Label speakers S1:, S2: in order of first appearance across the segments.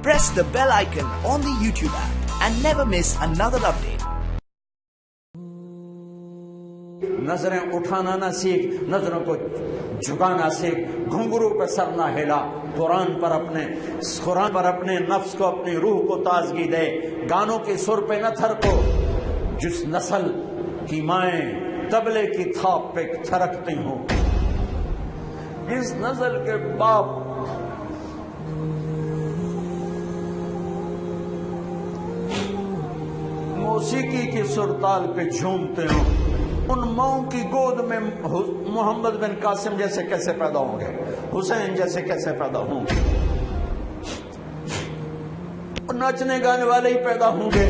S1: press the bell icon on the YouTube app and never miss another update.
S2: نظریں اٹھانا نہ سیکھ، نظروں کو جھکانا سیکھ، گھنگرو پہ سر نہ ہلا، قرآن پر اپنے نفس کو، اپنی روح کو تازگی دے، گانوں کے سر پہ نہ تھرکو۔ جس نسل کی مائیں تبلے کی تھاپ پہ تھرکتی ہوں، جس نسل کے باپ موسیقی کی سرتال پہ جھومتے ہوں، ان ماؤں کی گود میں محمد بن قاسم جیسے کیسے پیدا ہوں گے، حسین جیسے کیسے پیدا ہوں گے؟ ناچنے گانے والے ہی پیدا ہوں گے،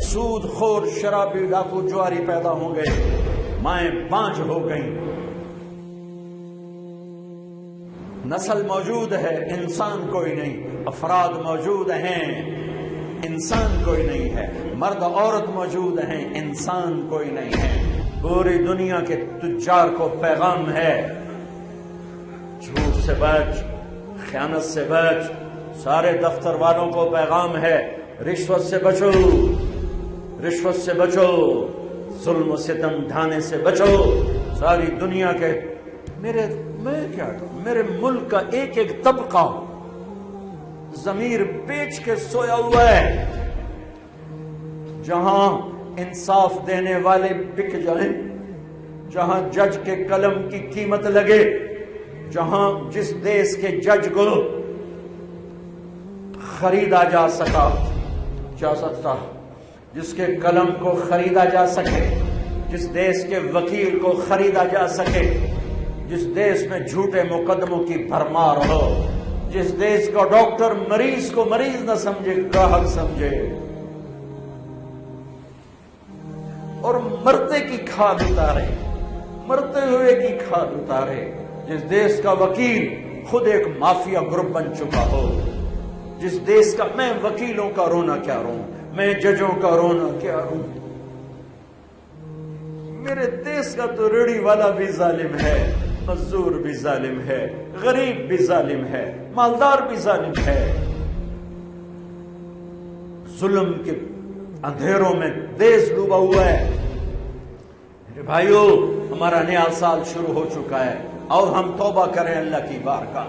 S2: سود خور شرابی ڈاکو جواری پیدا ہوں گے، مائیں بانجھ ہو گئیں۔ نسل موجود ہے، انسان کوئی نہیں، افراد موجود ہیں، انسان کوئی نہیں ہے، مرد عورت موجود ہیں، انسان کوئی نہیں ہے۔ پوری دنیا کے تجار کو پیغام ہے، جھوٹ سے بچ، خیانت سے بچ۔ سارے دفتر والوں کو پیغام ہے، رشوت سے بچو، رشوت سے بچو، ظلم و ستم ڈھانے سے بچو۔ ساری دنیا کے میرے ملک کا ایک ایک طبقہ ضمیر بیچ کے سویا ہوا ہے۔ جہاں انصاف دینے والے بک جائیں، جہاں جج کے قلم کی قیمت لگے، جہاں جس دیش کے جج کو خریدا جا سکتا، جس کے قلم کو خریدا جا سکے، جس دیش کے وکیل کو خریدا جا سکے، جس دیش میں جھوٹے مقدموں کی بھرمار ہو، جس دیش کا ڈاکٹر مریض کو مریض نہ سمجھے، گاہک سمجھے، اور مرتے کی کھاد اتارے، مرتے ہوئے کی کھاد اتارے، جس دیش کا وکیل خود ایک مافیا گروپ بن چکا ہو، جس دیش کا میں وکیلوں کا رونا کیا روں، میں ججوں کا رونا کیا روں۔ میرے دیش کا تو ریڑھی والا بھی ظالم ہے، مزدور بھی ظالم ہے، غریب بھی ظالم ہے، مالدار بھی ظالم ہے۔ ظلم کے اندھیروں میں دیش ڈوبا ہوا ہے۔ میرے بھائیو، ہمارا نیا سال شروع ہو چکا ہے، اور ہم توبہ کریں اللہ کی بارگاہ۔